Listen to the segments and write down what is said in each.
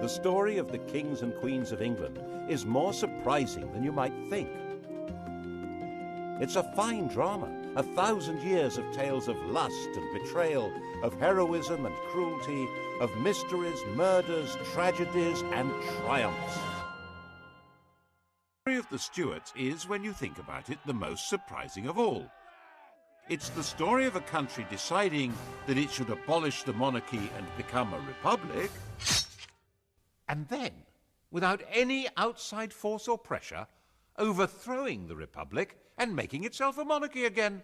The story of the kings and queens of England is more surprising than you might think. It's a fine drama, 1,000 years of tales of lust and betrayal, of heroism and cruelty, of mysteries, murders, tragedies, and triumphs. The story of the Stuarts is, when you think about it, the most surprising of all. It's the story of a country deciding that it should abolish the monarchy and become a republic, and then, without any outside force or pressure, overthrowing the republic and making itself a monarchy again.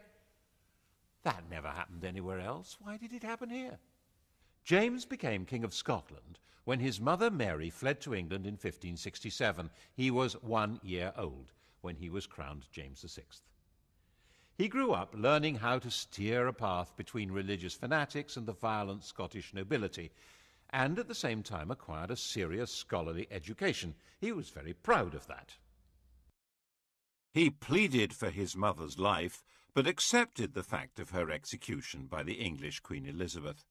That never happened anywhere else. Why did it happen here? James became King of Scotland when his mother Mary fled to England in 1567. He was 1 year old when he was crowned James VI. He grew up learning how to steer a path between religious fanatics and the violent Scottish nobility, and at the same time acquired a serious scholarly education. He was very proud of that. He pleaded for his mother's life, but accepted the fact of her execution by the English Queen Elizabeth.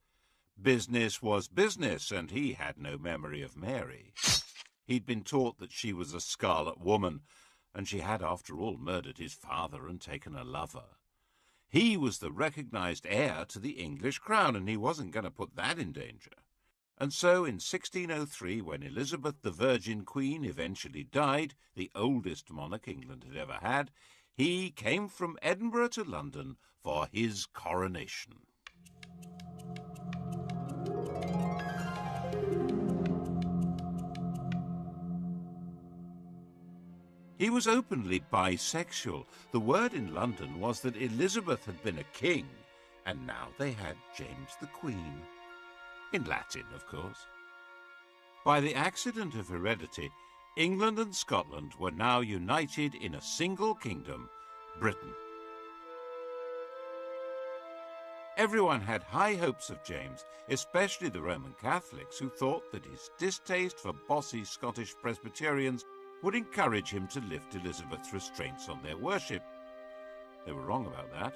Business was business, and he had no memory of Mary. He'd been taught that she was a scarlet woman, and she had, after all, murdered his father and taken a lover. He was the recognized heir to the English crown, and he wasn't going to put that in danger. And so in 1603, when Elizabeth the Virgin Queen eventually died, the oldest monarch England had ever had, he came from Edinburgh to London for his coronation. He was openly bisexual. The word in London was that Elizabeth had been a king, and now they had James the Queen. In Latin, of course. By the accident of heredity, England and Scotland were now united in a single kingdom, Britain. Everyone had high hopes of James, especially the Roman Catholics, who thought that his distaste for bossy Scottish Presbyterians would encourage him to lift Elizabeth's restraints on their worship. They were wrong about that.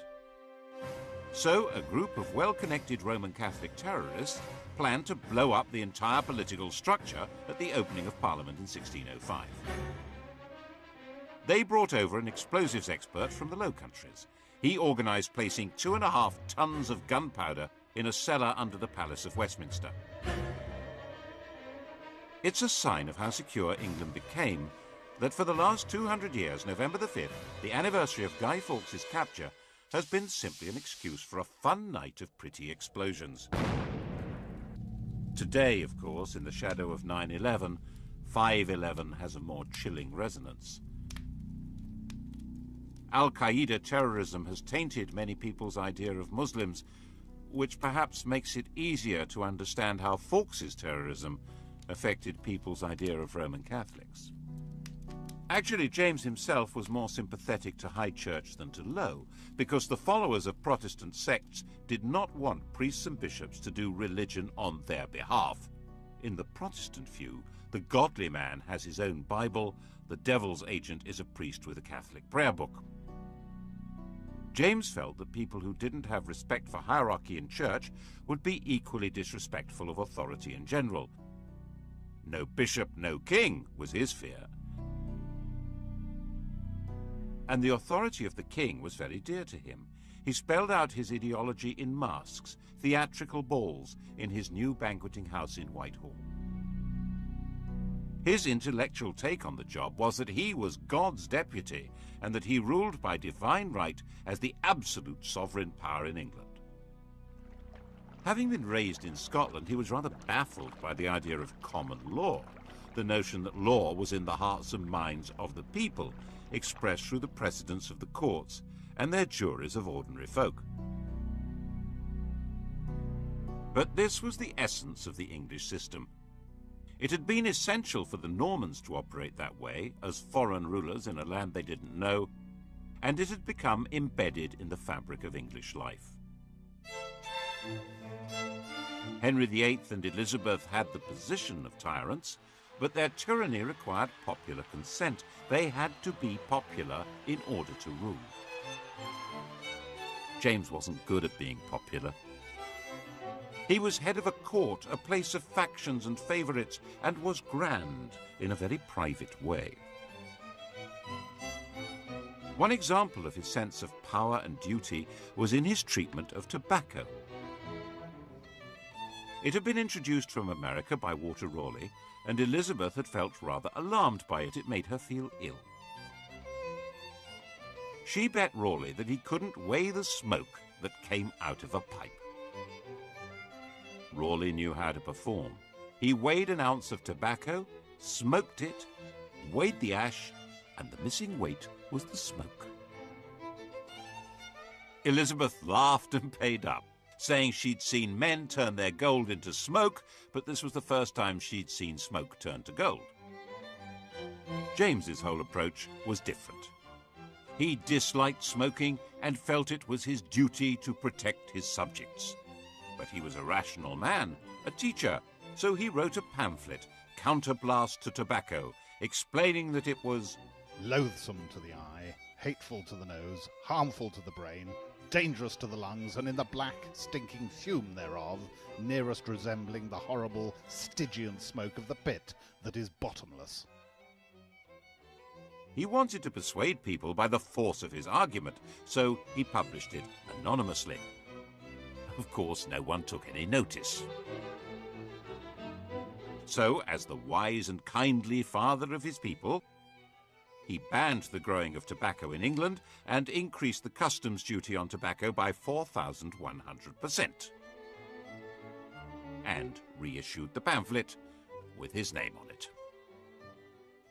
So a group of well-connected Roman Catholic terrorists planned to blow up the entire political structure at the opening of Parliament in 1605. They brought over an explosives expert from the Low Countries. He organised placing 2.5 tons of gunpowder in a cellar under the Palace of Westminster. It's a sign of how secure England became that for the last 200 years, November the 5th, the anniversary of Guy Fawkes' capture, has been simply an excuse for a fun night of pretty explosions. Today, of course, in the shadow of 9/11, 5/11 has a more chilling resonance. Al-Qaeda terrorism has tainted many people's idea of Muslims, which perhaps makes it easier to understand how Fawkes' terrorism affected people's idea of Roman Catholics. Actually, James himself was more sympathetic to High Church than to Low, because the followers of Protestant sects did not want priests and bishops to do religion on their behalf. In the Protestant view, the godly man has his own Bible, the devil's agent is a priest with a Catholic prayer book. James felt that people who didn't have respect for hierarchy in church would be equally disrespectful of authority in general. No bishop, no king was his fear. And the authority of the king was very dear to him. He spelled out his ideology in masks, theatrical balls, in his new banqueting house in Whitehall. His intellectual take on the job was that he was God's deputy and that he ruled by divine right as the absolute sovereign power in England. Having been raised in Scotland, he was rather baffled by the idea of common law, the notion that law was in the hearts and minds of the people, expressed through the precedents of the courts and their juries of ordinary folk. But this was the essence of the English system. It had been essential for the Normans to operate that way, as foreign rulers in a land they didn't know, and it had become embedded in the fabric of English life. Henry VIII and Elizabeth had the position of tyrants, but their tyranny required popular consent. They had to be popular in order to rule. James wasn't good at being popular. He was head of a court, a place of factions and favourites, and was grand in a very private way. One example of his sense of power and duty was in his treatment of tobacco. It had been introduced from America by Walter Raleigh, and Elizabeth had felt rather alarmed by it. It made her feel ill. She bet Raleigh that he couldn't weigh the smoke that came out of a pipe. Raleigh knew how to perform. He weighed an ounce of tobacco, smoked it, weighed the ash, and the missing weight was the smoke. Elizabeth laughed and paid up, saying she'd seen men turn their gold into smoke, but this was the first time she'd seen smoke turn to gold. James's whole approach was different. He disliked smoking and felt it was his duty to protect his subjects. But he was a rational man, a teacher, so he wrote a pamphlet, Counterblast to Tobacco, explaining that it was loathsome to the eye, hateful to the nose, harmful to the brain, dangerous to the lungs, and in the black, stinking fume thereof, nearest resembling the horrible Stygian smoke of the pit that is bottomless. He wanted to persuade people by the force of his argument, so he published it anonymously. Of course, no one took any notice. So, as the wise and kindly father of his people, he banned the growing of tobacco in England and increased the customs duty on tobacco by 4,100%. And reissued the pamphlet with his name on it.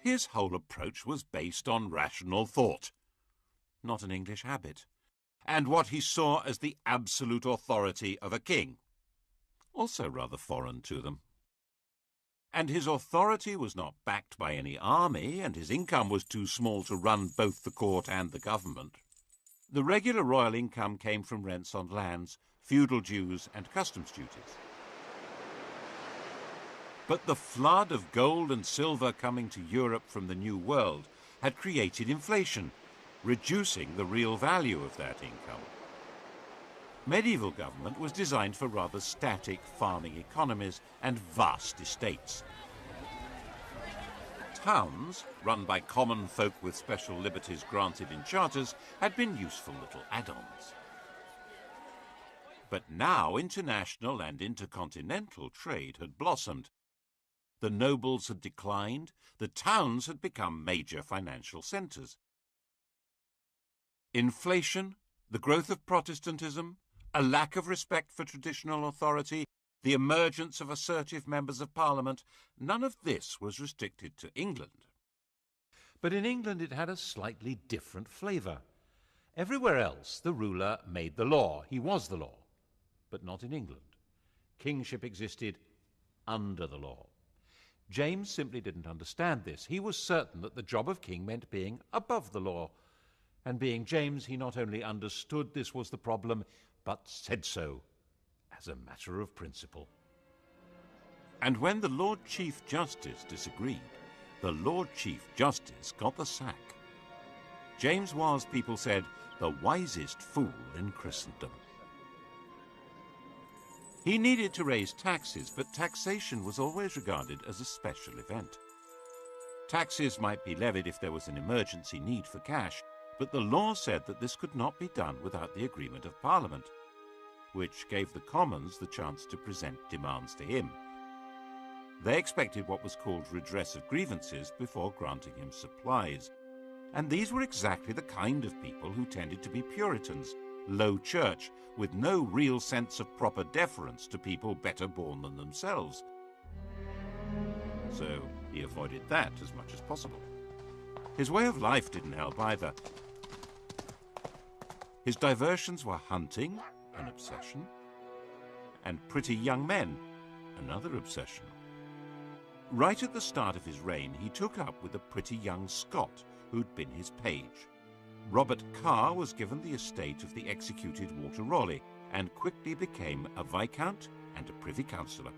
His whole approach was based on rational thought, not an English habit, and what he saw as the absolute authority of a king, also rather foreign to them. And his authority was not backed by any army, and his income was too small to run both the court and the government. The regular royal income came from rents on lands, feudal dues, and customs duties. But the flood of gold and silver coming to Europe from the New World had created inflation, reducing the real value of that income. Medieval government was designed for rather static farming economies and vast estates. Towns, run by common folk with special liberties granted in charters, had been useful little add-ons. But now international and intercontinental trade had blossomed. The nobles had declined, the towns had become major financial centres. Inflation, the growth of Protestantism, a lack of respect for traditional authority, the emergence of assertive members of Parliament, none of this was restricted to England. But in England it had a slightly different flavour. Everywhere else the ruler made the law, he was the law, but not in England. Kingship existed under the law. James simply didn't understand this. He was certain that the job of king meant being above the law. And being James, he not only understood this was the problem, but said so as a matter of principle. And when the Lord Chief Justice disagreed, the Lord Chief Justice got the sack. James was, people said, the wisest fool in Christendom. He needed to raise taxes, but taxation was always regarded as a special event. Taxes might be levied if there was an emergency need for cash, but the law said that this could not be done without the agreement of Parliament, which gave the Commons the chance to present demands to him. They expected what was called redress of grievances before granting him supplies, and these were exactly the kind of people who tended to be Puritans, low church, with no real sense of proper deference to people better born than themselves. So he avoided that as much as possible. His way of life didn't help either. His diversions were hunting, an obsession, and pretty young men, another obsession. Right at the start of his reign, he took up with a pretty young Scot who'd been his page. Robert Carr was given the estate of the executed Walter Raleigh and quickly became a viscount and a privy councillor.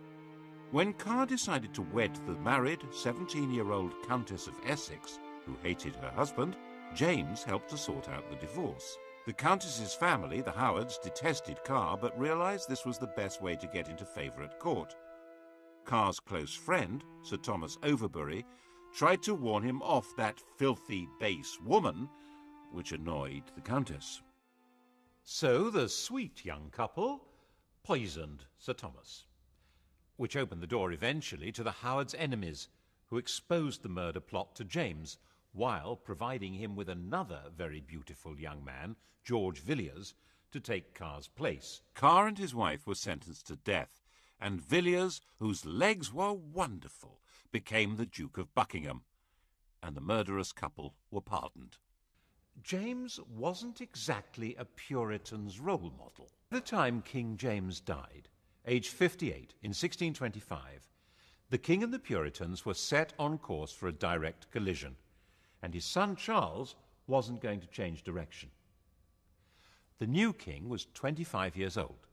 When Carr decided to wed the married 17-year-old Countess of Essex, who hated her husband, James helped to sort out the divorce. The Countess's family, the Howards, detested Carr, but realised this was the best way to get into favour at court. Carr's close friend, Sir Thomas Overbury, tried to warn him off that filthy, base woman, which annoyed the Countess. So the sweet young couple poisoned Sir Thomas, which opened the door eventually to the Howard's enemies, who exposed the murder plot to James, while providing him with another very beautiful young man, George Villiers, to take Carr's place. Carr and his wife were sentenced to death, and Villiers, whose legs were wonderful, became the Duke of Buckingham, and the murderous couple were pardoned. James wasn't exactly a Puritan's role model. By the time King James died, aged 58, in 1625, the King and the Puritans were set on course for a direct collision, and his son Charles wasn't going to change direction. The new king was 25 years old,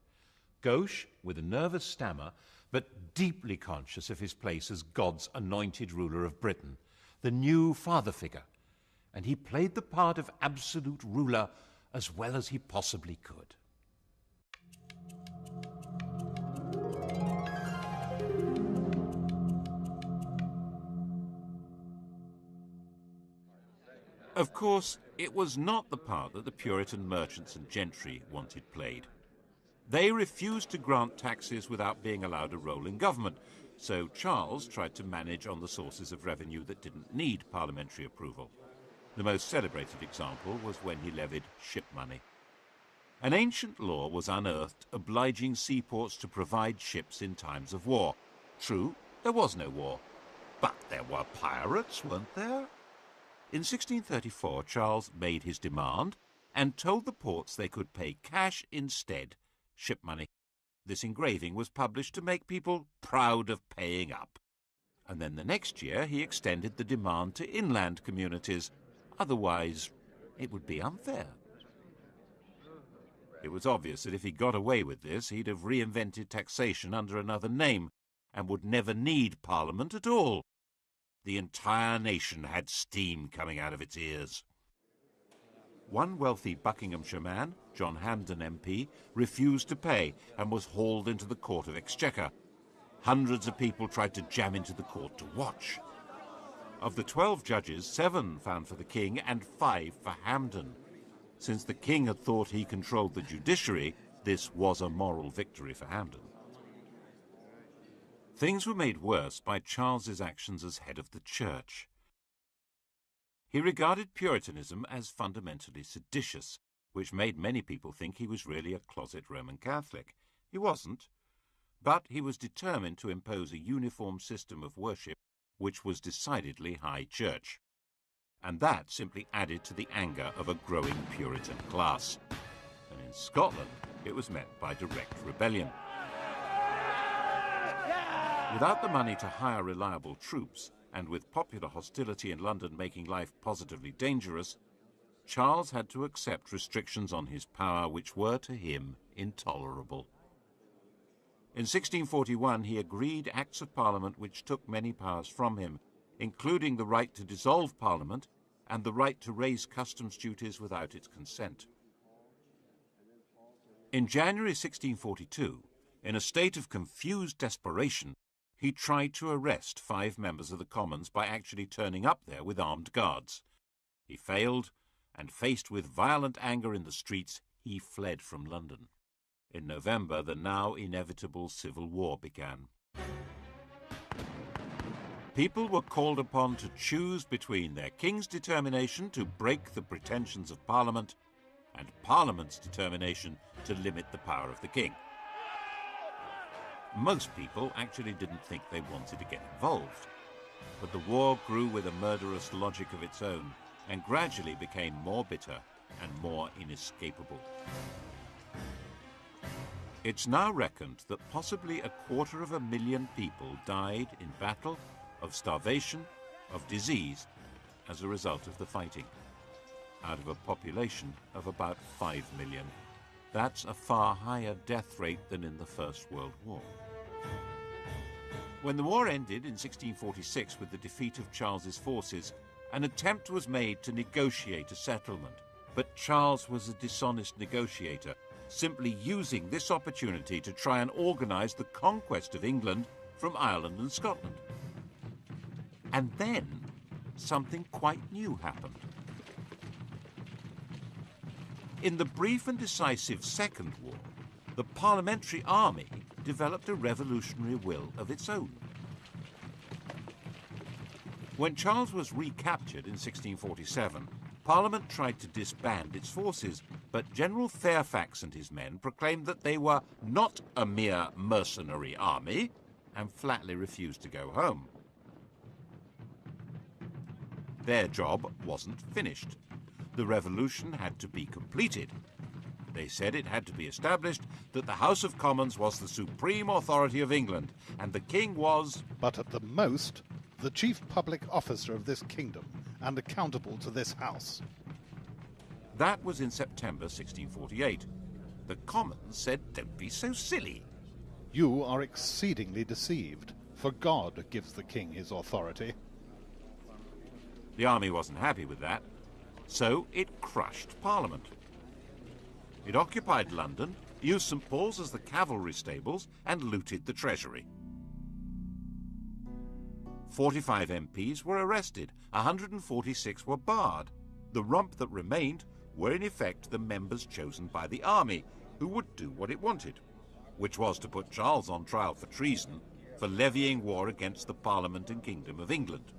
gauche with a nervous stammer, but deeply conscious of his place as God's anointed ruler of Britain, the new father figure, and he played the part of absolute ruler as well as he possibly could. Of course, it was not the part that the Puritan merchants and gentry wanted played. They refused to grant taxes without being allowed a role in government, so Charles tried to manage on the sources of revenue that didn't need parliamentary approval. The most celebrated example was when he levied ship money. An ancient law was unearthed obliging seaports to provide ships in times of war. True, there was no war, but there were pirates, weren't there? In 1634, Charles made his demand and told the ports they could pay cash instead, ship money. This engraving was published to make people proud of paying up. And then the next year he extended the demand to inland communities. Otherwise, it would be unfair. It was obvious that if he got away with this, he'd have reinvented taxation under another name and would never need Parliament at all. The entire nation had steam coming out of its ears. One wealthy Buckinghamshire man, John Hampden MP, refused to pay and was hauled into the Court of Exchequer. Hundreds of people tried to jam into the court to watch. Of the 12 judges, 7 found for the king and 5 for Hampden. Since the king had thought he controlled the judiciary, this was a moral victory for Hampden. Things were made worse by Charles's actions as head of the church. He regarded Puritanism as fundamentally seditious, which made many people think he was really a closet Roman Catholic. He wasn't, but he was determined to impose a uniform system of worship which was decidedly high church. And that simply added to the anger of a growing Puritan class. And in Scotland, it was met by direct rebellion. Without the money to hire reliable troops, and with popular hostility in London making life positively dangerous, Charles had to accept restrictions on his power which were to him intolerable. In 1641 he agreed Acts of Parliament which took many powers from him, including the right to dissolve Parliament and the right to raise customs duties without its consent. In January 1642, in a state of confused desperation, he tried to arrest 5 members of the Commons by actually turning up there with armed guards. He failed, and faced with violent anger in the streets, he fled from London. In November, the now inevitable civil war began. People were called upon to choose between their king's determination to break the pretensions of Parliament and Parliament's determination to limit the power of the king. Most people actually didn't think they wanted to get involved, but the war grew with a murderous logic of its own and gradually became more bitter and more inescapable. It's now reckoned that possibly 250,000 people died in battle, of starvation, of disease, as a result of the fighting, out of a population of about 5 million. That's a far higher death rate than in the First World War. When the war ended in 1646 with the defeat of Charles's forces, an attempt was made to negotiate a settlement, But Charles was a dishonest negotiator, simply using this opportunity to try and organise the conquest of England from Ireland and Scotland. And then something quite new happened. In the brief and decisive Second War, the parliamentary army developed a revolutionary will of its own. When Charles was recaptured in 1647, Parliament tried to disband its forces, but General Fairfax and his men proclaimed that they were not a mere mercenary army and flatly refused to go home. Their job wasn't finished. The revolution had to be completed. They said it had to be established that the House of Commons was the supreme authority of England, and the king was, but at the most, the chief public officer of this kingdom, and accountable to this house. That was in September 1648. The Commons said, "Don't be so silly." You are exceedingly deceived, for God gives the king his authority. The army wasn't happy with that, so it crushed Parliament. It occupied London, used St. Paul's as the cavalry stables, and looted the treasury. 45 MPs were arrested, 146 were barred. The rump that remained were in effect the members chosen by the army, who would do what it wanted, which was to put Charles on trial for treason for levying war against the Parliament and Kingdom of England.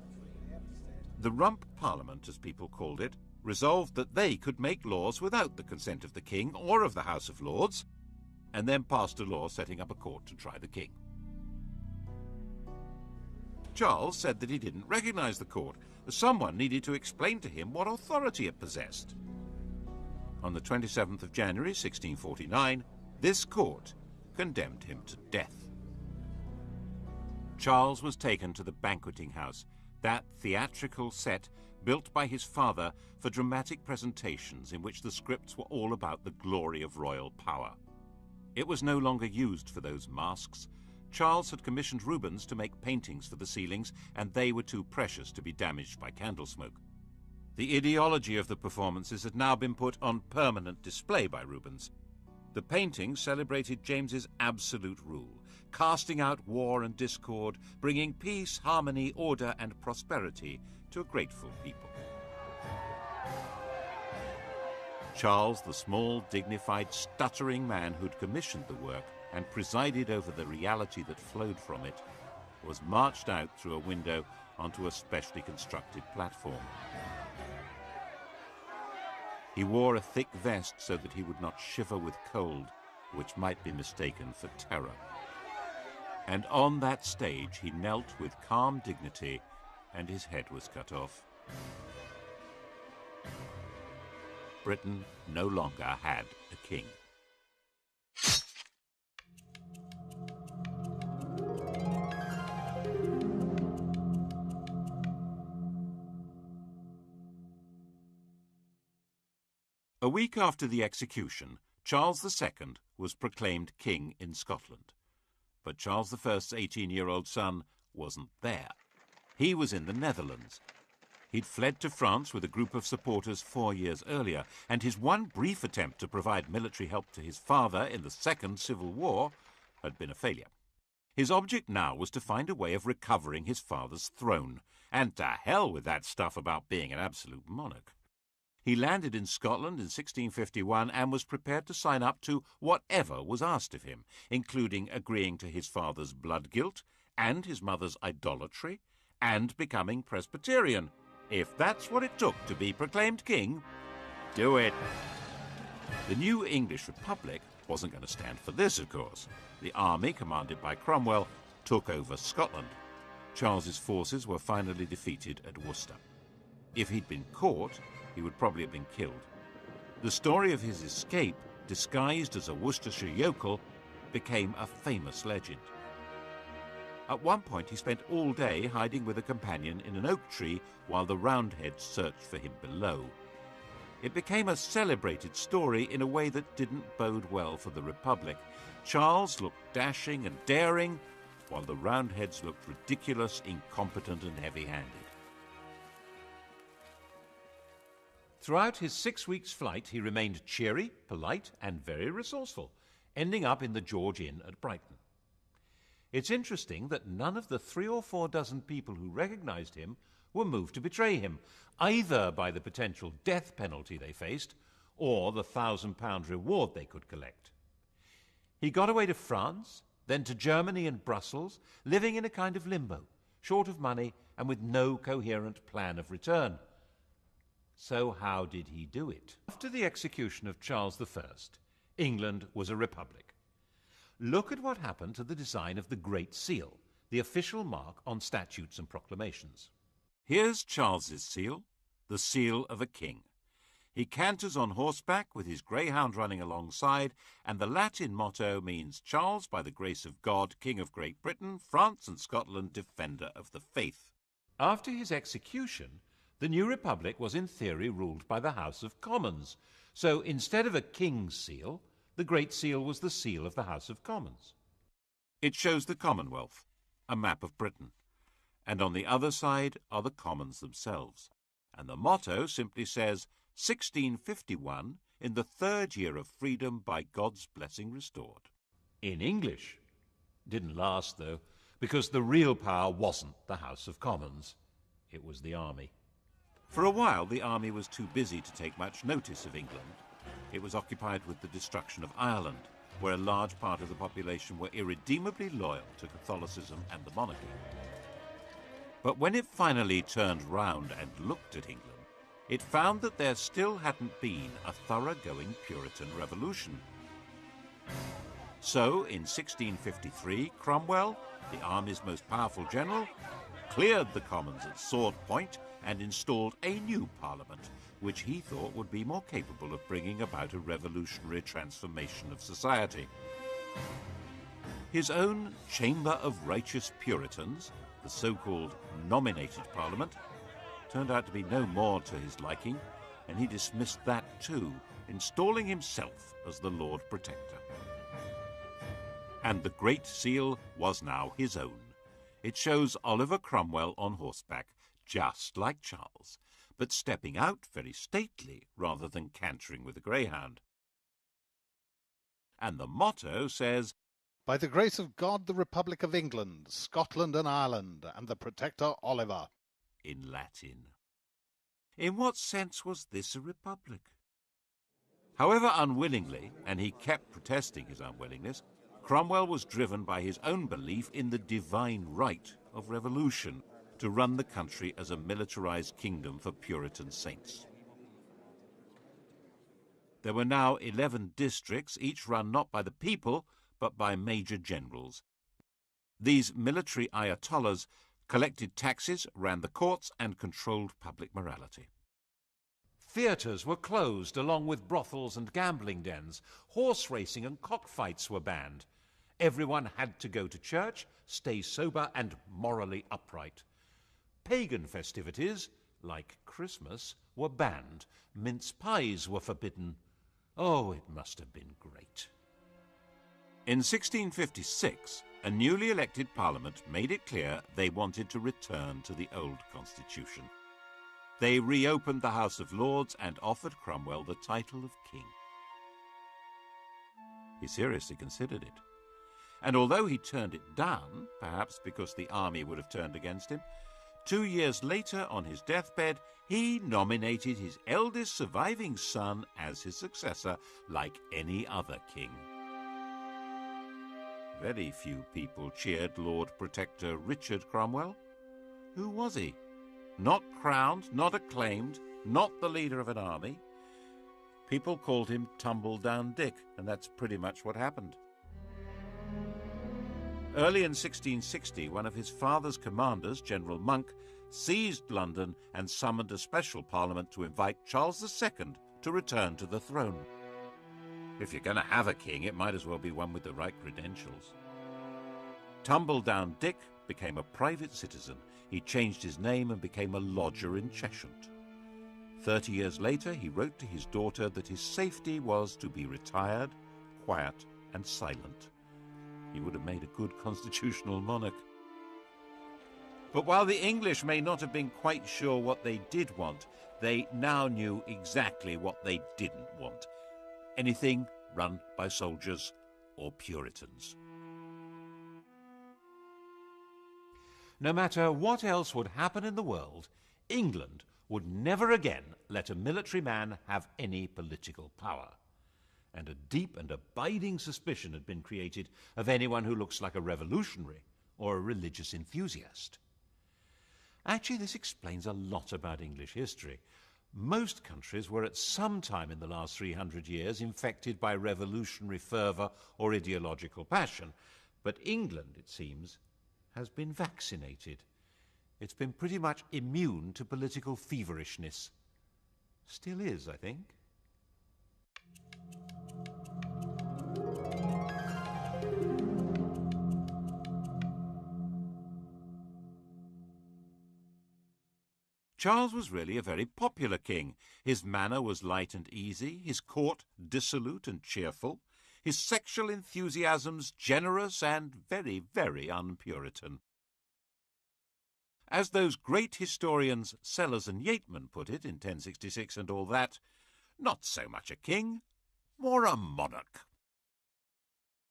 The Rump Parliament, as people called it, resolved that they could make laws without the consent of the king or of the House of Lords, and then passed a law setting up a court to try the king. Charles said that he didn't recognise the court, as someone needed to explain to him what authority it possessed. On the 27th of January 1649, this court condemned him to death. Charles was taken to the banqueting house, that theatrical set built by his father for dramatic presentations in which the scripts were all about the glory of royal power. It was no longer used for those masks. Charles had commissioned Rubens to make paintings for the ceilings, and they were too precious to be damaged by candle smoke. The ideology of the performances had now been put on permanent display by Rubens. The paintings celebrated James's absolute rule, casting out war and discord, bringing peace, harmony, order, and prosperity to a grateful people. Charles, the small, dignified, stuttering man who'd commissioned the work and presided over the reality that flowed from it, was marched out through a window onto a specially constructed platform. He wore a thick vest so that he would not shiver with cold, which might be mistaken for terror. And on that stage he knelt with calm dignity, and his head was cut off. Britain no longer had a king. A week after the execution, Charles II was proclaimed king in Scotland. But Charles I's 18-year-old son wasn't there. He was in the Netherlands. He'd fled to France with a group of supporters 4 years earlier, and his one brief attempt to provide military help to his father in the Second Civil War had been a failure. His object now was to find a way of recovering his father's throne, and to hell with that stuff about being an absolute monarch. He landed in Scotland in 1651 and was prepared to sign up to whatever was asked of him, including agreeing to his father's blood guilt and his mother's idolatry, and becoming Presbyterian. If that's what it took to be proclaimed king, do it. The new English Republic wasn't going to stand for this, of course. The army, commanded by Cromwell, took over Scotland. Charles's forces were finally defeated at Worcester. If he'd been caught, he would probably have been killed. The story of his escape, disguised as a Worcestershire yokel, became a famous legend. At one point, he spent all day hiding with a companion in an oak tree while the Roundheads searched for him below. It became a celebrated story in a way that didn't bode well for the Republic. Charles looked dashing and daring, while the Roundheads looked ridiculous, incompetent, and heavy-handed. Throughout his 6 weeks' flight, he remained cheery, polite, and very resourceful, ending up in the George Inn at Brighton. It's interesting that none of the 3 or 4 dozen people who recognized him were moved to betray him, either by the potential death penalty they faced or the £1,000 reward they could collect. He got away to France, then to Germany and Brussels, living in a kind of limbo, short of money and with no coherent plan of return. So how did he do it? After the execution of Charles I, England was a republic. Look at what happened to the design of the Great Seal, the official mark on statutes and proclamations. Here's Charles's seal, the seal of a king. He canters on horseback with his greyhound running alongside, and the Latin motto means Charles, by the grace of God, King of Great Britain, France and Scotland, defender of the faith. After his execution, the new republic was in theory ruled by the House of Commons, so instead of a king's seal, the Great Seal was the seal of the House of Commons. It shows the Commonwealth, a map of Britain, and on the other side are the Commons themselves. And the motto simply says, 1651, in the 3rd year of freedom by God's blessing restored. In English. Didn't last, though, because the real power wasn't the House of Commons. It was the army. For a while, the army was too busy to take much notice of England. It was occupied with the destruction of Ireland, where a large part of the population were irredeemably loyal to Catholicism and the monarchy. But when it finally turned round and looked at England, it found that there still hadn't been a thoroughgoing Puritan revolution. So, in 1653, Cromwell, the army's most powerful general, cleared the Commons at sword point and installed a new parliament, which he thought would be more capable of bringing about a revolutionary transformation of society. His own Chamber of Righteous Puritans, the so-called nominated parliament, turned out to be no more to his liking, and he dismissed that too, installing himself as the Lord Protector. And the Great Seal was now his own. It shows Oliver Cromwell on horseback, just like Charles, but stepping out very stately rather than cantering with a greyhound. And the motto says, By the grace of God, the Republic of England, Scotland and Ireland, and the Protector Oliver, in Latin. In what sense was this a republic? However unwillingly, and he kept protesting his unwillingness, Cromwell was driven by his own belief in the divine right of revolution to run the country as a militarized kingdom for Puritan saints. There were now 11 districts, each run not by the people, but by major generals. These military ayatollahs collected taxes, ran the courts, and controlled public morality. Theatres were closed along with brothels and gambling dens. Horse racing and cockfights were banned. Everyone had to go to church, stay sober and morally upright. Pagan festivities, like Christmas, were banned. Mince pies were forbidden. Oh, it must have been great. In 1656, a newly elected parliament made it clear they wanted to return to the old constitution. They reopened the House of Lords and offered Cromwell the title of king. He seriously considered it. And although he turned it down, perhaps because the army would have turned against him, 2 years later, on his deathbed, he nominated his eldest surviving son as his successor, like any other king. Very few people cheered Lord Protector Richard Cromwell. Who was he? Not crowned, not acclaimed, not the leader of an army. People called him Tumble-Down Dick, and that's pretty much what happened. Early in 1660, one of his father's commanders, General Monk, seized London and summoned a special parliament to invite Charles II to return to the throne. If you're going to have a king, it might as well be one with the right credentials. Tumble-Down Dick became a private citizen. He changed his name and became a lodger in Cheshire. 30 years later, he wrote to his daughter that his safety was to be retired, quiet, and silent. He would have made a good constitutional monarch. But while the English may not have been quite sure what they did want, they now knew exactly what they didn't want. Anything run by soldiers or Puritans. No matter what else would happen in the world, England would never again let a military man have any political power. And a deep and abiding suspicion had been created of anyone who looks like a revolutionary or a religious enthusiast. Actually, this explains a lot about English history. Most countries were at some time in the last 300 years infected by revolutionary fervour or ideological passion, but England, it seems, has been vaccinated. It's been pretty much immune to political feverishness. Still is, I think. Charles was really a very popular king. His manner was light and easy, his court dissolute and cheerful, his sexual enthusiasms generous and very, very un-Puritan. As those great historians Sellers and Yeatman put it in 1066 and all that, not so much a king, more a monarch.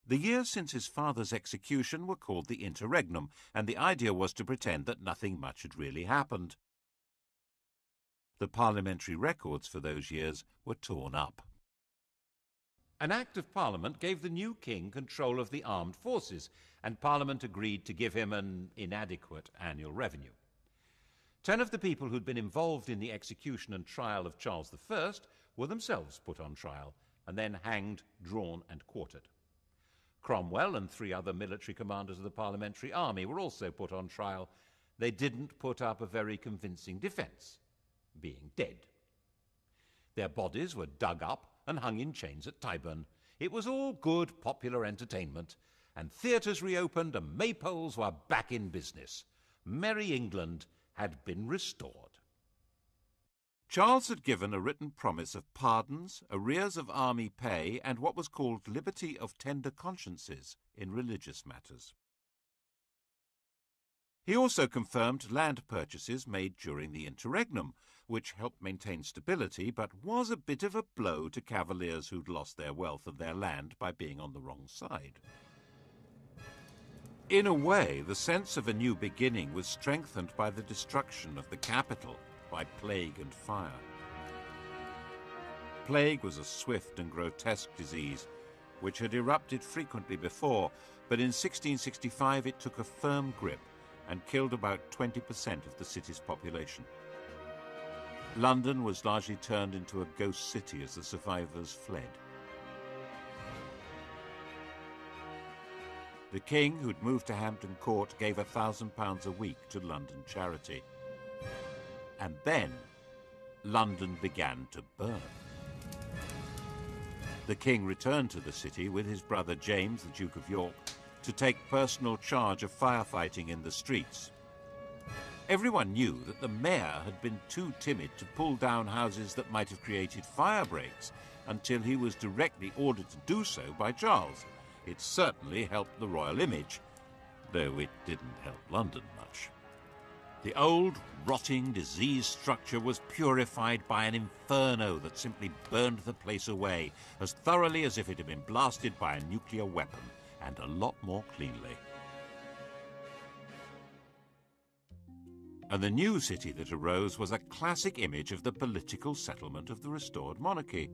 The years since his father's execution were called the interregnum, and the idea was to pretend that nothing much had really happened. The parliamentary records for those years were torn up. An Act of Parliament gave the new king control of the armed forces, and Parliament agreed to give him an inadequate annual revenue. 10 of the people who'd been involved in the execution and trial of Charles I were themselves put on trial, and then hanged, drawn and quartered. Cromwell and 3 other military commanders of the parliamentary army were also put on trial. They didn't put up a very convincing defence, being dead. Their bodies were dug up and hung in chains at Tyburn. It was all good popular entertainment, and theatres reopened and maypoles were back in business. Merry England had been restored. Charles had given a written promise of pardons, arrears of army pay, and what was called liberty of tender consciences in religious matters. He also confirmed land purchases made during the interregnum, which helped maintain stability, but was a bit of a blow to cavaliers who'd lost their wealth and their land by being on the wrong side. In a way, the sense of a new beginning was strengthened by the destruction of the capital by plague and fire. Plague was a swift and grotesque disease, which had erupted frequently before, but in 1665 it took a firm grip and killed about 20% of the city's population. London was largely turned into a ghost city as the survivors fled. The king, who'd moved to Hampton Court, gave £1,000 a week to London charity. And then London began to burn. The king returned to the city with his brother James, the Duke of York, to take personal charge of firefighting in the streets. Everyone knew that the mayor had been too timid to pull down houses that might have created fire breaks until he was directly ordered to do so by Charles. It certainly helped the royal image, though it didn't help London much. The old, rotting, diseased structure was purified by an inferno that simply burned the place away as thoroughly as if it had been blasted by a nuclear weapon, and a lot more cleanly. And the new city that arose was a classic image of the political settlement of the restored monarchy.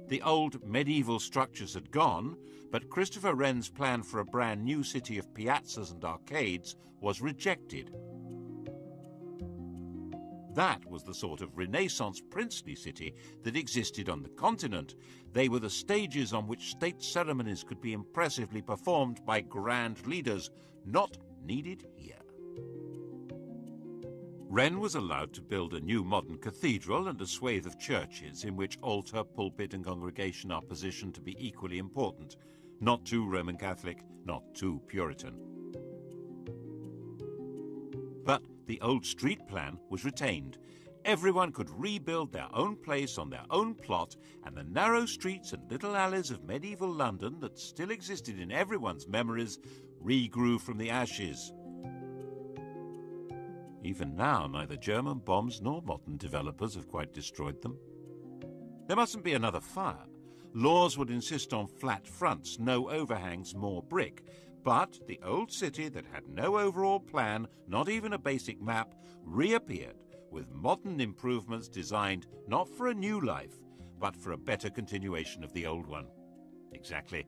The old medieval structures had gone, but Christopher Wren's plan for a brand new city of piazzas and arcades was rejected. That was the sort of Renaissance princely city that existed on the continent. They were the stages on which state ceremonies could be impressively performed by grand leaders, not needed here. Wren was allowed to build a new modern cathedral and a swathe of churches in which altar, pulpit and congregation are positioned to be equally important, not too Roman Catholic, not too Puritan. But the old street plan was retained. Everyone could rebuild their own place on their own plot, and the narrow streets and little alleys of medieval London that still existed in everyone's memories regrew from the ashes, Even now, neither German bombs nor modern developers have quite destroyed them. There mustn't be another fire. Laws would insist on flat fronts, no overhangs, more brick. But the old city that had no overall plan, not even a basic map, reappeared with modern improvements designed not for a new life, but for a better continuation of the old one. Exactly.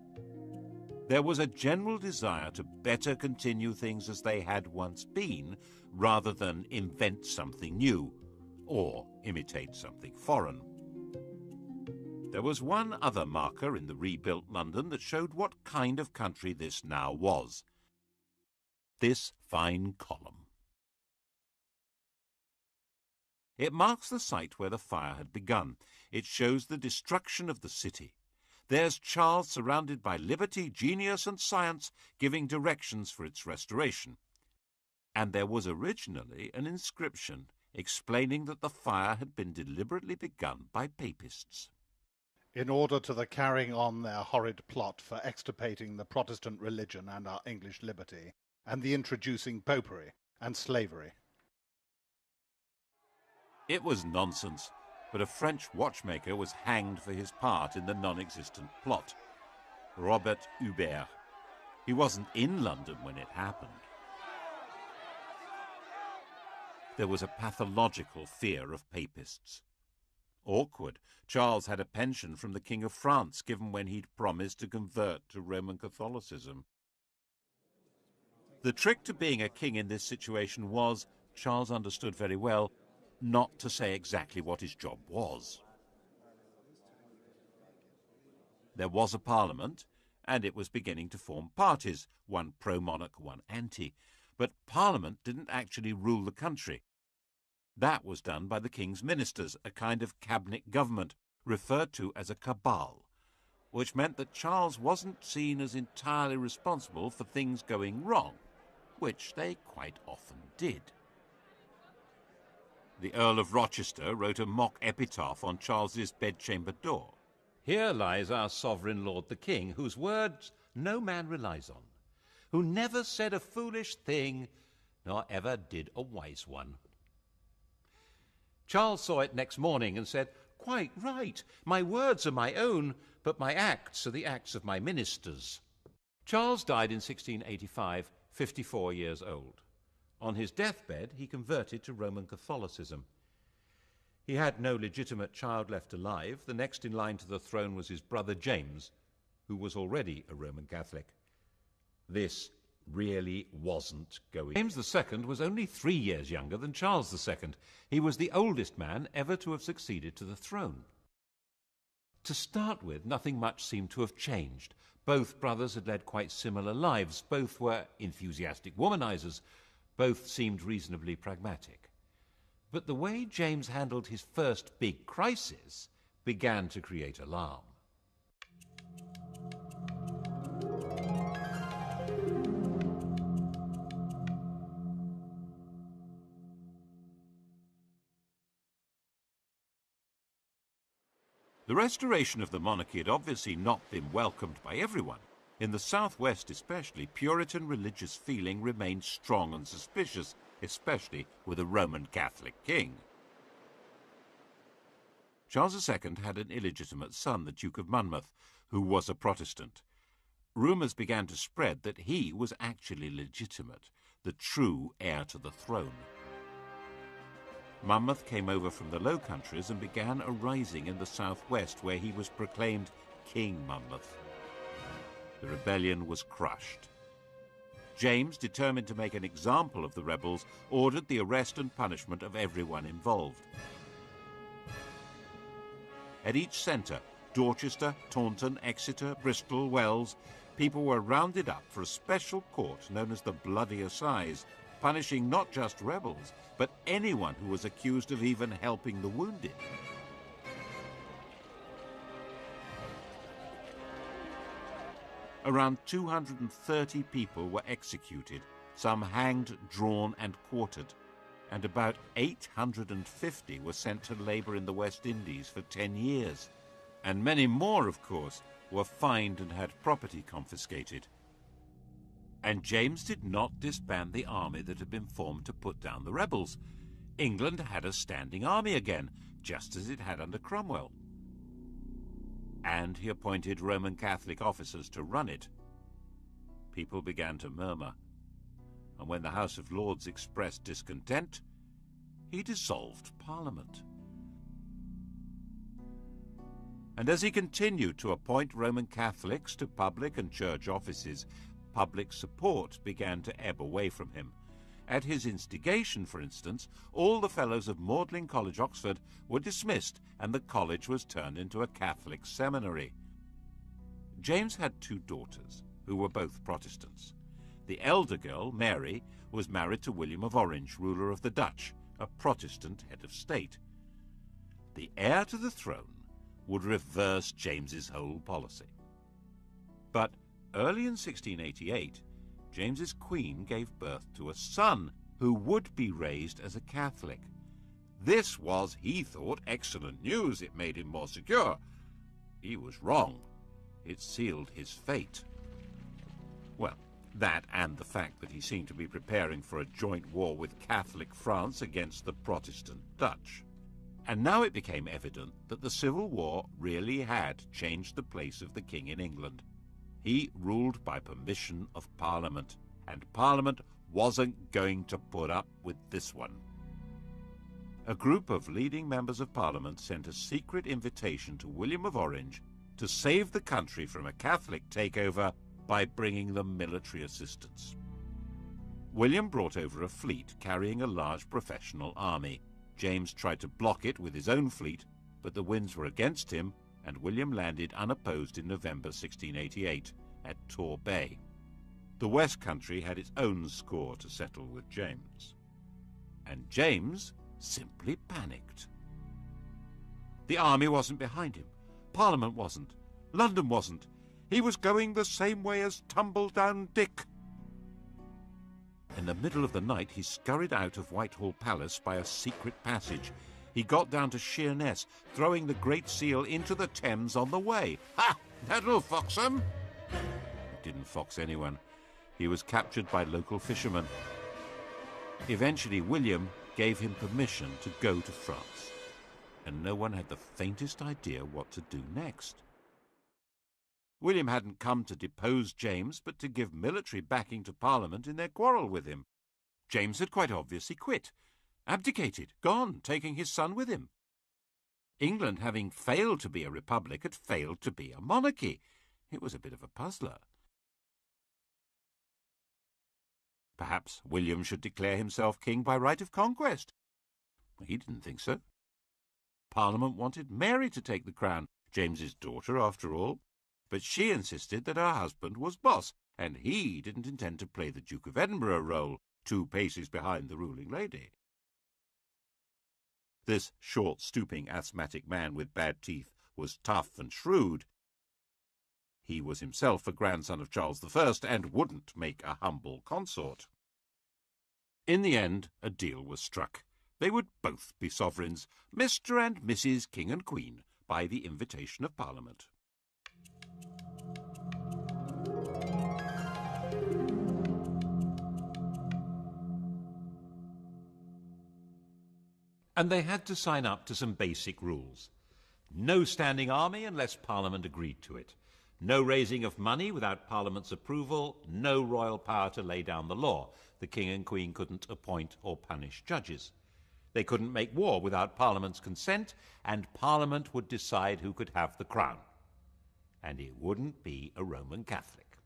There was a general desire to better continue things as they had once been, rather than invent something new, or imitate something foreign. There was one other marker in the rebuilt London that showed what kind of country this now was. This fine column. It marks the site where the fire had begun. It shows the destruction of the city. There's Charles surrounded by liberty, genius and science, giving directions for its restoration. And there was originally an inscription explaining that the fire had been deliberately begun by papists. In order to the carrying on their horrid plot for extirpating the Protestant religion and our English liberty, and the introducing popery and slavery. It was nonsense, but a French watchmaker was hanged for his part in the non-existent plot. Robert Hubert. He wasn't in London when it happened. There was a pathological fear of papists. Awkward. Charles had a pension from the King of France given when he'd promised to convert to Roman Catholicism. The trick to being a king in this situation was, Charles understood very well, not to say exactly what his job was. There was a parliament, and it was beginning to form parties, one pro-monarch, one anti. But Parliament didn't actually rule the country. That was done by the king's ministers, a kind of cabinet government, referred to as a cabal, which meant that Charles wasn't seen as entirely responsible for things going wrong, which they quite often did. The Earl of Rochester wrote a mock epitaph on Charles's bedchamber door. Here lies our sovereign lord the king, whose words no man relies on, who never said a foolish thing, nor ever did a wise one. Charles saw it next morning and said, "Quite right. My words are my own, but my acts are the acts of my ministers." Charles died in 1685, 54 years old. On his deathbed, he converted to Roman Catholicism. He had no legitimate child left alive. The next in line to the throne was his brother James, who was already a Roman Catholic. This really wasn't going. James II was only 3 years younger than Charles II. He was the oldest man ever to have succeeded to the throne. To start with, nothing much seemed to have changed. Both brothers had led quite similar lives. Both were enthusiastic womanizers. Both seemed reasonably pragmatic. But the way James handled his first big crisis began to create alarm. The restoration of the monarchy had obviously not been welcomed by everyone. In the southwest especially, Puritan religious feeling remained strong and suspicious, especially with a Roman Catholic king. Charles II had an illegitimate son, the Duke of Monmouth, who was a Protestant. Rumours began to spread that he was actually legitimate, the true heir to the throne. Monmouth came over from the Low Countries and began a rising in the southwest, where he was proclaimed King Monmouth. The rebellion was crushed. James, determined to make an example of the rebels, ordered the arrest and punishment of everyone involved. At each centre, Dorchester, Taunton, Exeter, Bristol, Wells, people were rounded up for a special court known as the Bloody Assize, punishing not just rebels, but anyone who was accused of even helping the wounded. Around 230 people were executed, some hanged, drawn and quartered, and about 850 were sent to labour in the West Indies for 10 years. And many more, of course, were fined and had property confiscated. And James did not disband the army that had been formed to put down the rebels. England had a standing army again, just as it had under Cromwell. And he appointed Roman Catholic officers to run it. People began to murmur, and when the House of Lords expressed discontent, he dissolved Parliament. And as he continued to appoint Roman Catholics to public and church offices, public support began to ebb away from him. At his instigation, for instance, all the fellows of Magdalen College, Oxford, were dismissed, and the college was turned into a Catholic seminary. James had two daughters, who were both Protestants. The elder girl, Mary, was married to William of Orange, ruler of the Dutch, a Protestant head of state. The heir to the throne would reverse James's whole policy. But early in 1688, James's queen gave birth to a son who would be raised as a Catholic. This was, he thought, excellent news. It made him more secure. He was wrong. It sealed his fate. Well, that and the fact that he seemed to be preparing for a joint war with Catholic France against the Protestant Dutch. And now it became evident that the Civil War really had changed the place of the king in England. He ruled by permission of Parliament, and Parliament wasn't going to put up with this one. A group of leading members of Parliament sent a secret invitation to William of Orange to save the country from a Catholic takeover by bringing them military assistance. William brought over a fleet carrying a large professional army. James tried to block it with his own fleet, but the winds were against him, and William landed unopposed in November 1688 at Tor Bay. The West Country had its own score to settle with James. And James simply panicked. The army wasn't behind him. Parliament wasn't. London wasn't. He was going the same way as Tumbledown Dick. In the middle of the night, he scurried out of Whitehall Palace by a secret passage. He got down to Sheerness, throwing the Great Seal into the Thames on the way. Ha! That'll fox him! It didn't fox anyone. He was captured by local fishermen. Eventually, William gave him permission to go to France, and no one had the faintest idea what to do next. William hadn't come to depose James, but to give military backing to Parliament in their quarrel with him. James had quite obviously quit, abdicated, gone, taking his son with him. England, having failed to be a republic, had failed to be a monarchy. It was a bit of a puzzler. Perhaps William should declare himself king by right of conquest. He didn't think so. Parliament wanted Mary to take the crown, James's daughter, after all. But she insisted that her husband was boss, and he didn't intend to play the Duke of Edinburgh role, 2 paces behind the ruling lady. This short, stooping, asthmatic man with bad teeth was tough and shrewd. He was himself a grandson of Charles I and wouldn't make a humble consort. In the end, a deal was struck. They would both be sovereigns, Mr. and Mrs. King and Queen, by the invitation of Parliament. And they had to sign up to some basic rules. No standing army unless Parliament agreed to it. No raising of money without Parliament's approval. No royal power to lay down the law. The King and Queen couldn't appoint or punish judges. They couldn't make war without Parliament's consent, and Parliament would decide who could have the crown. And it wouldn't be a Roman Catholic.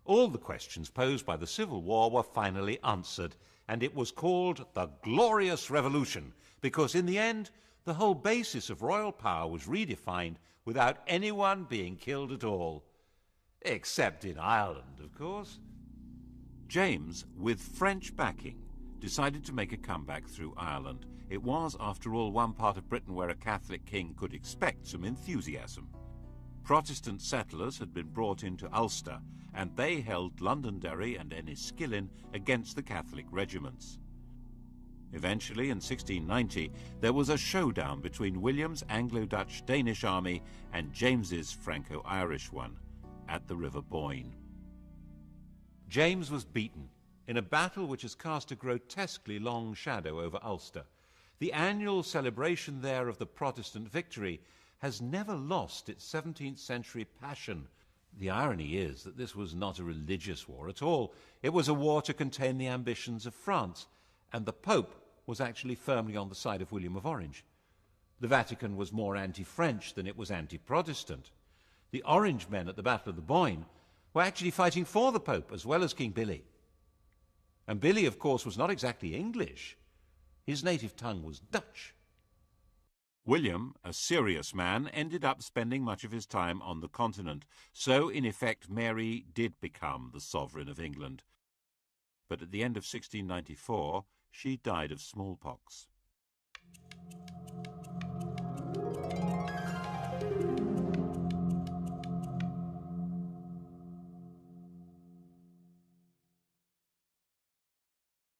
All the questions posed by the Civil War were finally answered, and it was called the Glorious Revolution, because in the end, the whole basis of royal power was redefined without anyone being killed at all. Except in Ireland, of course. James, with French backing, decided to make a comeback through Ireland. It was, after all, one part of Britain where a Catholic king could expect some enthusiasm. Protestant settlers had been brought into Ulster, and they held Londonderry and Enniskillen against the Catholic regiments. Eventually, in 1690, there was a showdown between William's Anglo-Dutch-Danish army and James's Franco-Irish one at the River Boyne. James was beaten in a battle which has cast a grotesquely long shadow over Ulster. The annual celebration there of the Protestant victory has never lost its 17th century passion. The irony is that this was not a religious war at all. It was a war to contain the ambitions of France, and the Pope was actually firmly on the side of William of Orange. The Vatican was more anti-French than it was anti-Protestant. The Orange men at the Battle of the Boyne were actually fighting for the Pope as well as King Billy. And Billy, of course, was not exactly English. His native tongue was Dutch. William, a serious man, ended up spending much of his time on the continent, so in effect Mary did become the sovereign of England. But at the end of 1694, she died of smallpox.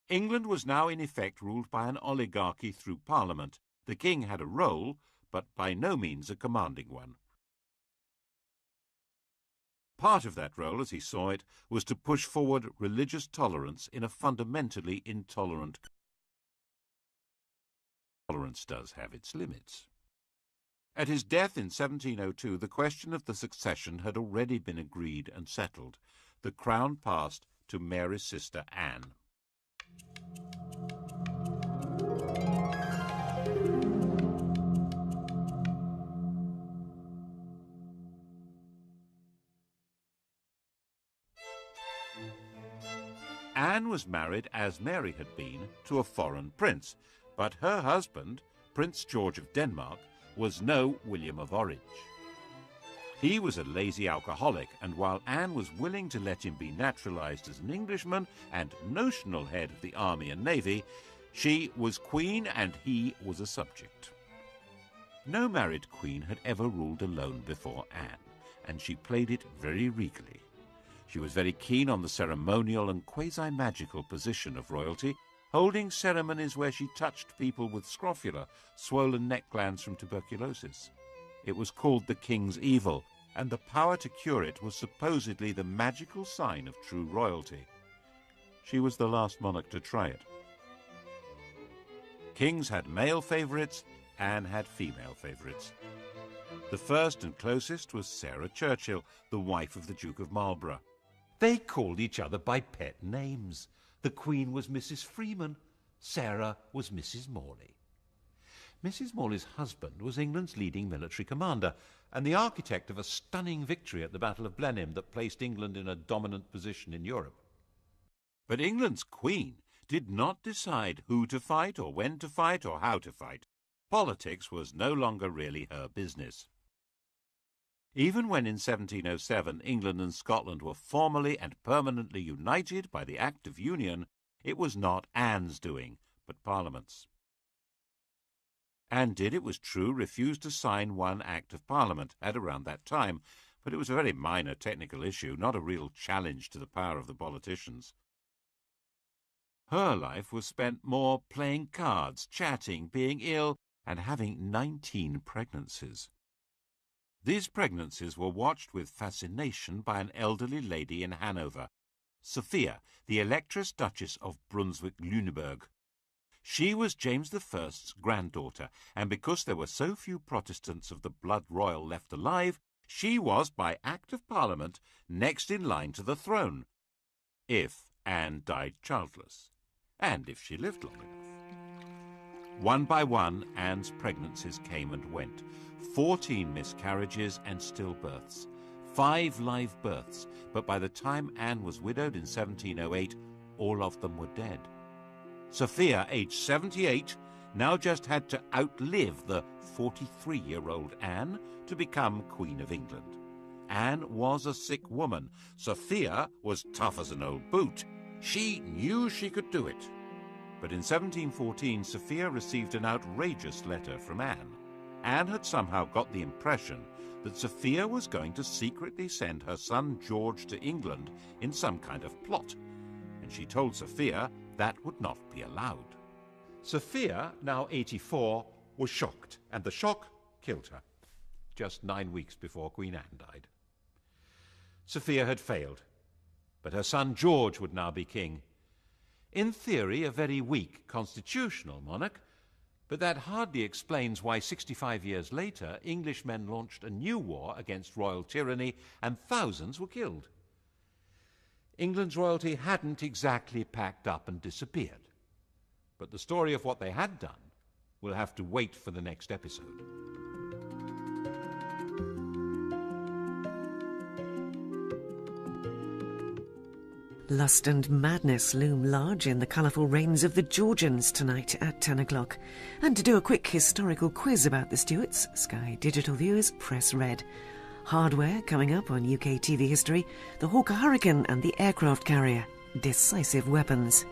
England was now in effect ruled by an oligarchy through Parliament. The king had a role, but by no means a commanding one. Part of that role, as he saw it, was to push forward religious tolerance in a fundamentally intolerant country. Tolerance does have its limits. At his death in 1702, the question of the succession had already been agreed and settled. The crown passed to Mary's sister Anne. Anne was married, as Mary had been, to a foreign prince, but her husband, Prince George of Denmark, was no William of Orange. He was a lazy alcoholic, and while Anne was willing to let him be naturalized as an Englishman and notional head of the army and navy, she was queen and he was a subject. No married queen had ever ruled alone before Anne, and she played it very regally. She was very keen on the ceremonial and quasi-magical position of royalty, holding ceremonies where she touched people with scrofula, swollen neck glands from tuberculosis. It was called the king's evil, and the power to cure it was supposedly the magical sign of true royalty. She was the last monarch to try it. Kings had male favourites, Anne had female favourites. The first and closest was Sarah Churchill, the wife of the Duke of Marlborough. They called each other by pet names. The Queen was Mrs. Freeman. Sarah was Mrs. Morley. Mrs. Morley's husband was England's leading military commander and the architect of a stunning victory at the Battle of Blenheim that placed England in a dominant position in Europe. But England's Queen did not decide who to fight or when to fight or how to fight. Politics was no longer really her business. Even when in 1707 England and Scotland were formally and permanently united by the Act of Union, it was not Anne's doing, but Parliament's. Anne did, it was true, refuse to sign one Act of Parliament at around that time, but it was a very minor technical issue, not a real challenge to the power of the politicians. Her life was spent more playing cards, chatting, being ill, and having 19 pregnancies. These pregnancies were watched with fascination by an elderly lady in Hanover, Sophia, the Electress Duchess of Brunswick-Lüneburg. She was James I's granddaughter, and because there were so few Protestants of the blood royal left alive, she was, by Act of Parliament, next in line to the throne, if Anne died childless, and if she lived long enough. One by one, Anne's pregnancies came and went. 14 miscarriages and stillbirths, 5 live births, but by the time Anne was widowed in 1708, all of them were dead. Sophia, aged 78, now just had to outlive the 43-year-old Anne to become Queen of England. Anne was a sick woman. Sophia was tough as an old boot. She knew she could do it. But in 1714, Sophia received an outrageous letter from Anne. Anne had somehow got the impression that Sophia was going to secretly send her son George to England in some kind of plot, and she told Sophia that would not be allowed. Sophia, now 84, was shocked, and the shock killed her, just 9 weeks before Queen Anne died. Sophia had failed. but her son George would now be king. In theory, a very weak constitutional monarch, but that hardly explains why 65 years later Englishmen launched a new war against royal tyranny and thousands were killed. England's royalty hadn't exactly packed up and disappeared, but the story of what they had done will have to wait for the next episode. Lust and madness loom large in the colourful reigns of the Georgians tonight at 10 o'clock. And to do a quick historical quiz about the Stuarts, Sky Digital viewers press red. Hardware coming up on UKTV History, the Hawker Hurricane and the aircraft carrier, decisive weapons.